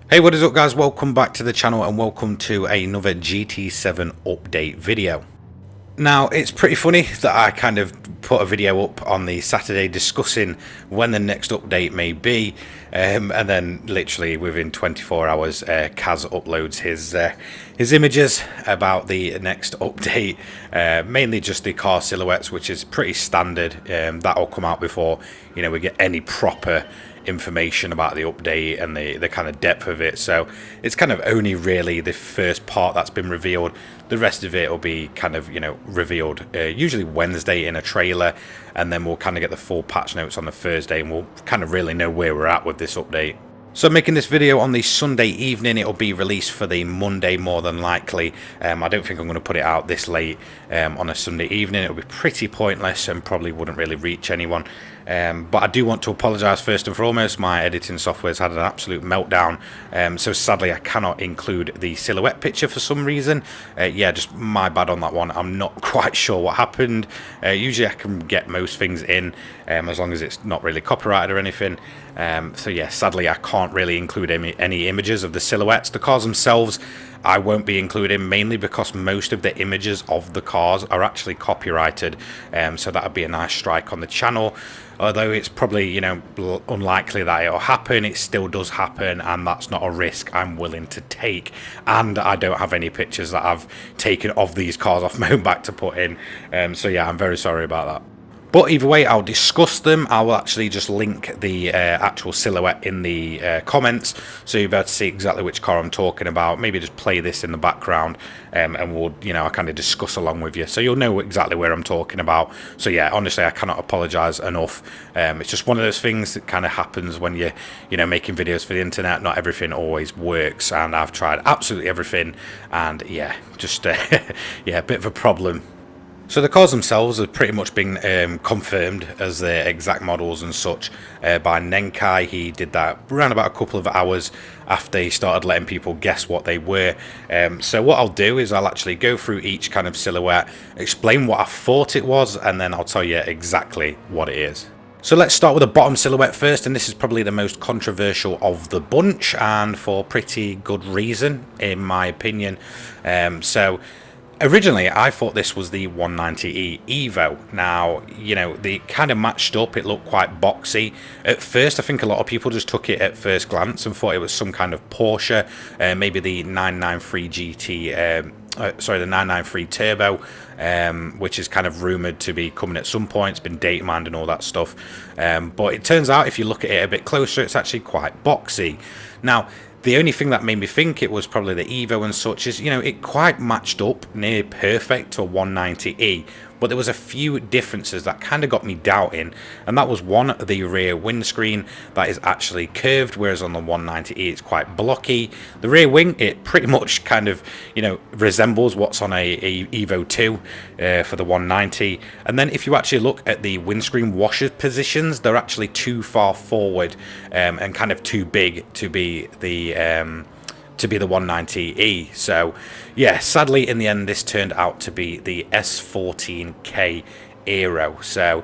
Hey, what is up guys, welcome back to the channel and welcome to another GT7 update video. Now, it's pretty funny that I kind of put a video up on the Saturday discussing when the next update may be, and then literally within 24 hours Kaz uploads his images about the next update, mainly just the car silhouettes, which is pretty standard. That'll come out before we get any proper information about the update and the kind of depth of it. So it's kind of only really the first part that's been revealed. The rest of it will be kind of revealed usually Wednesday in a trailer, and then we'll kind of get the full patch notes on the Thursday, and we'll kind of really know where we're at with this update. So I'm making this video on the Sunday evening. It'll be released for the Monday more than likely. I don't think I'm going to put it out this late on a Sunday evening. It'll be pretty pointless and probably wouldn't really reach anyone. But I do want to apologise first and foremost. My editing software's had an absolute meltdown, so sadly I cannot include the silhouette picture for some reason. Yeah, just my bad on that one. I'm not quite sure what happened. Usually I can get most things in as long as it's not really copyrighted or anything. So yeah, sadly I can't really include any images of the silhouettes. The cars themselves I won't be including, mainly because most of the images of the cars are actually copyrighted, so that would be a nice strike on the channel. Although it's probably unlikely that it'll happen, it still does happen, and that's not a risk I'm willing to take. And I don't have any pictures that I've taken of these cars off my own back to put in, so yeah, I'm very sorry about that. But either way, I'll discuss them. I will actually just link the actual silhouette in the comments, so you'll be able to see exactly which car I'm talking about. Maybe just play this in the background, and we'll, I'll kind of discuss along with you, so you'll know exactly where I'm talking about. So yeah, honestly, I cannot apologise enough. It's just one of those things that kind of happens when you're, making videos for the internet. Not everything always works, and I've tried absolutely everything, and yeah, just yeah, a bit of a problem. So the cars themselves have pretty much been confirmed as their exact models and such by Nenkai. He did that around about a couple of hours after he started letting people guess what they were. So what I'll do is I'll actually go through each kind of silhouette, explain what I thought it was, and then I'll tell you exactly what it is. So let's start with the bottom silhouette first, and this is probably the most controversial of the bunch, and for pretty good reason in my opinion. Originally, I thought this was the 190e Evo. Now, they kind of matched up. It looked quite boxy. At first, I think a lot of people just took it at first glance and thought it was some kind of Porsche, maybe the 993 GT, sorry, the 993 Turbo, which is kind of rumoured to be coming at some point. It's been data mined and all that stuff. But it turns out, if you look at it a bit closer, it's actually quite boxy. Now, the only thing that made me think it was probably the Evo and such is, it quite matched up near perfect to a 190e, but there was a few differences that kind of got me doubting, and that was one, the rear windscreen that is actually curved, whereas on the 190e it's quite blocky. The rear wing, it pretty much kind of, resembles what's on a Evo 2 for the 190, and then if you actually look at the windscreen washer positions, they're actually too far forward and kind of too big to be the 190e. So yeah, sadly in the end this turned out to be the S14K Aero. So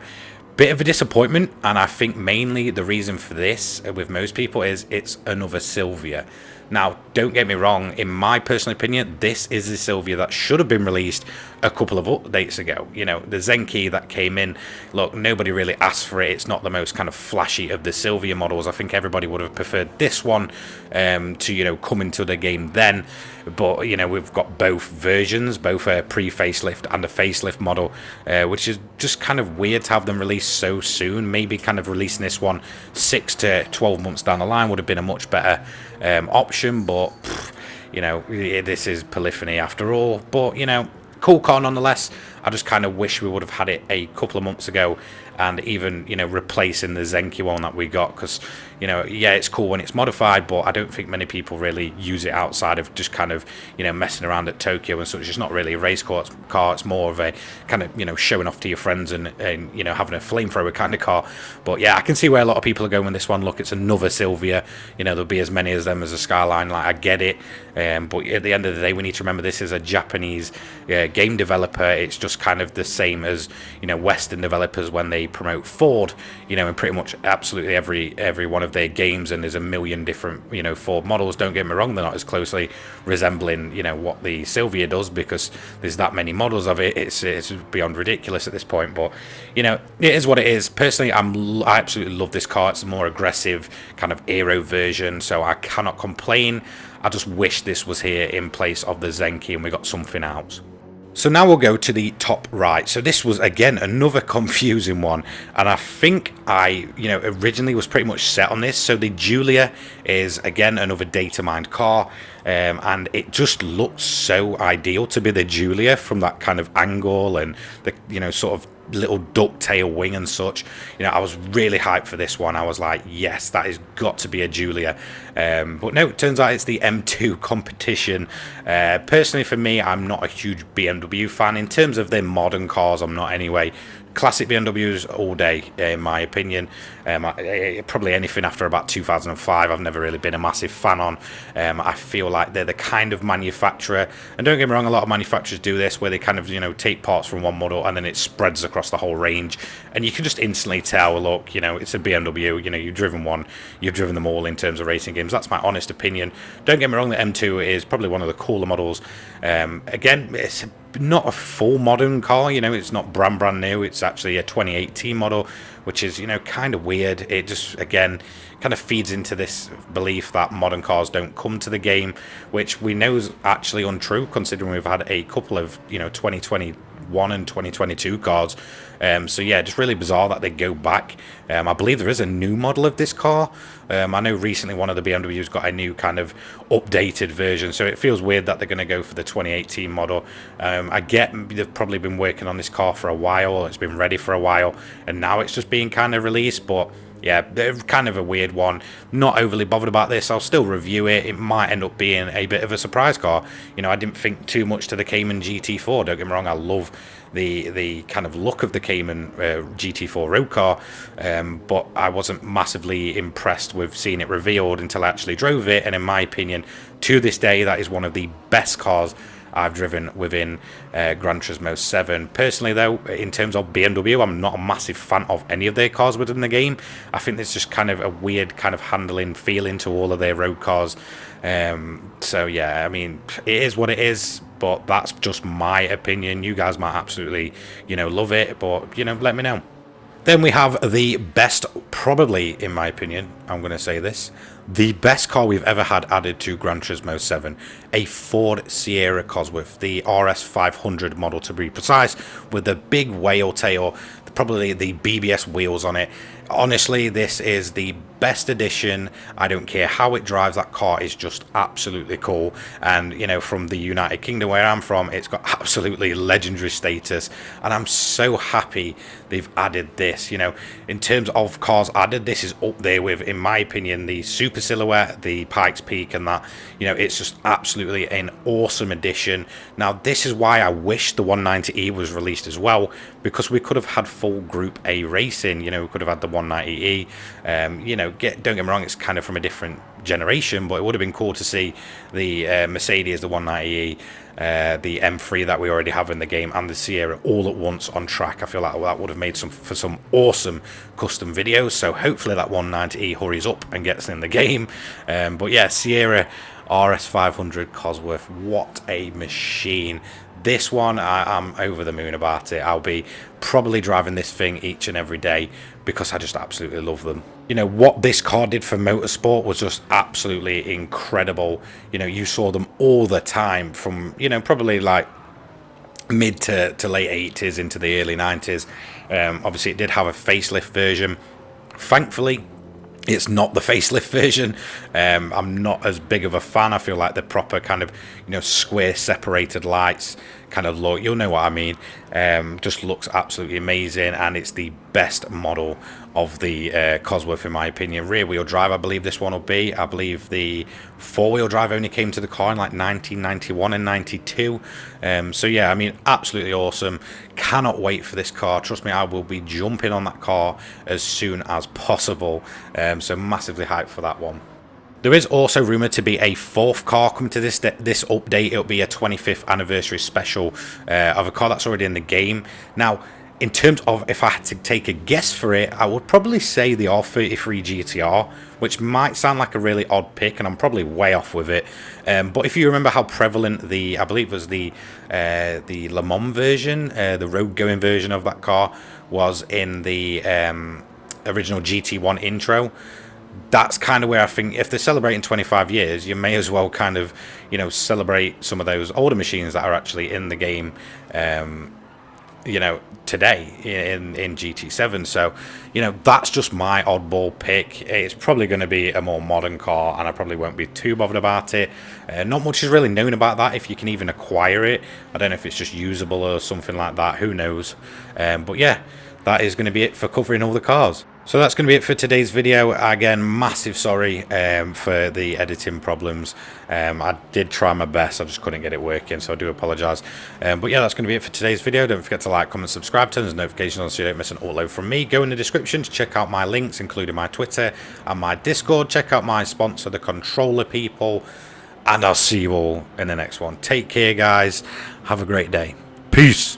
bit of a disappointment, and I think mainly the reason for this with most people is it's another Silvia. Now, don't get me wrong, in my personal opinion, this is the Silvia that should have been released a couple of updates ago. The Zenki that came in, look, nobody really asked for it. It's not the most kind of flashy of the Silvia models. I think everybody would have preferred this one to, come into the game then. But, we've got both versions, both a pre-facelift and a facelift model, which is just kind of weird to have them released so soon. Maybe kind of releasing this one 6 to 12 months down the line would have been a much better option, but this is polyphony after all. But cool car nonetheless. I just kind of wish we would have had it a couple of months ago, and even replacing the Zenki one that we got, because yeah, it's cool when it's modified, but I don't think many people really use it outside of just kind of messing around at Tokyo and such. It's not really a race car, it's more of a kind of showing off to your friends and having a flamethrower kind of car. But yeah, I can see where a lot of people are going with this one. Look, it's another Silvia, there'll be as many as them as a Skyline, like I get it, but at the end of the day we need to remember this is a Japanese game developer. It's just kind of the same as Western developers when they they promote Ford, you know, in pretty much absolutely every one of their games, and there's a million different, you know, Ford models. Don't get me wrong, they're not as closely resembling, you know, what the Silvia does, because there's that many models of it. It's beyond ridiculous at this point, but you know, it is what it is. Personally, I absolutely love this car. It's a more aggressive kind of aero version, so I cannot complain. I just wish this was here in place of the Zenki and we got something else. So now we'll go to the top right. So this was again another confusing one, and I think I, you know, originally was pretty much set on this. So the Giulia is again another data mined car, and it just looks so ideal to be the Giulia from that kind of angle and the, you know, sort of little ducktail wing and such. You know, I was really hyped for this one. I was like, yes, that has got to be a Giulia. But no, it turns out it's the M2 Competition. Personally, for me, I'm not a huge BMW fan. In terms of their modern cars, I'm not anyway. Classic BMWs all day, in my opinion. Probably anything after about 2005, I've never really been a massive fan on. I feel like they're the kind of manufacturer, and don't get me wrong, a lot of manufacturers do this, where they kind of, you know, take parts from one model and then it spreads across the whole range, and you can just instantly tell, look, you know, it's a BMW. You know, you've driven one, you've driven them all in terms of racing games. That's my honest opinion. Don't get me wrong, the M2 is probably one of the cooler models. Again, it's not a full modern car, you know, it's not brand new. It's actually a 2018 model, which is, you know, kind of weird. It just, again, kind of feeds into this belief that modern cars don't come to the game, which we know is actually untrue, considering we've had a couple of, you know, 2021 and 2022 cars. So yeah, just really bizarre that they go back. I believe there is a new model of this car. I know recently one of the BMWs got a new kind of updated version, so it feels weird that they're going to go for the 2018 model. I get they've probably been working on this car for a while, it's been ready for a while, and now it's just being kind of released. But yeah, they're kind of a weird one. Not overly bothered about this. I'll still review it. It might end up being a bit of a surprise car. You know, I didn't think too much to the Cayman GT4. Don't get me wrong, I love the kind of look of the Cayman GT4 road car, but I wasn't massively impressed with seeing it revealed until I actually drove it. And in my opinion, to this day, that is one of the best cars I've driven within Gran Turismo 7. Personally, though, in terms of BMW, I'm not a massive fan of any of their cars within the game. I think there's just kind of a weird kind of handling feeling to all of their road cars. So yeah, I mean, it is what it is, but that's just my opinion. You guys might absolutely, you know, love it, but, you know, let me know. Then we have the best, probably in my opinion, I'm going to say this, the best car we've ever had added to Gran Turismo 7, a Ford Sierra Cosworth, the RS500 model to be precise, with the big whale tail, probably the BBS wheels on it. Honestly, this is the best addition. I don't care how it drives, that car is just absolutely cool. And, you know, from the United Kingdom where I'm from, it's got absolutely legendary status, and I'm so happy they've added this. You know, in terms of cars added, this is up there with, in my opinion, the Super Silhouette, the Pikes Peak, and that. You know, it's just absolutely an awesome addition. Now, this is why I wish the 190E was released as well, because we could have had full Group A racing. You know, we could have had the 190E. You know, don't get me wrong, it's kind of from a different generation, but it would have been cool to see the Mercedes, the 190E, the M3 that we already have in the game, and the Sierra all at once on track. I feel like that would have made for some awesome custom videos. So hopefully that 190E hurries up and gets in the game. But yeah, Sierra RS500 Cosworth, what a machine. This one, I'm over the moon about it. I'll be probably driving this thing each and every day because I just absolutely love them. You know, what this car did for motorsport was just absolutely incredible. You know, you saw them all the time from, you know, probably like mid to late 80s into the early 90s. Obviously, it did have a facelift version. Thankfully, it's not the facelift version. I'm not as big of a fan. I feel like the proper kind of, you know, square separated lights kind of look, you'll know what I mean. Just looks absolutely amazing, and it's the best model of the Cosworth in my opinion. Rear wheel drive, I believe this one will be. I believe the four-wheel drive only came to the car in like 1991 and 92. So yeah, I mean, absolutely awesome. Cannot wait for this car. Trust me, I will be jumping on that car as soon as possible. So massively hyped for that one. There is also rumoured to be a fourth car coming to this update. It'll be a 25th anniversary special of a car that's already in the game. Now, In terms of if I had to take a guess for it, I would probably say the R33 GTR, which might sound like a really odd pick, and I'm probably way off with it. But if you remember how prevalent I believe it was the Le Mans version, the road-going version of that car, was in the original GT1 intro. That's kind of where I think if they're celebrating 25 years, you may as well kind of, you know, celebrate some of those older machines that are actually in the game, you know, today in GT7. So, you know, that's just my oddball pick. It's probably going to be a more modern car, and I probably won't be too bothered about it. Not much is really known about that, if you can even acquire it. I don't know if it's just usable or something like that, who knows. But yeah, that is going to be it for covering all the cars. So that's going to be it for today's video. Again, massive sorry for the editing problems. I did try my best, I just couldn't get it working, so I do apologise. But yeah, that's going to be it for today's video. Don't forget to like, comment, subscribe, turn those notifications on so you don't miss an upload from me. Go in the description to check out my links, including my Twitter and my Discord. Check out my sponsor, the Controller People. And I'll see you all in the next one. Take care, guys. Have a great day. Peace.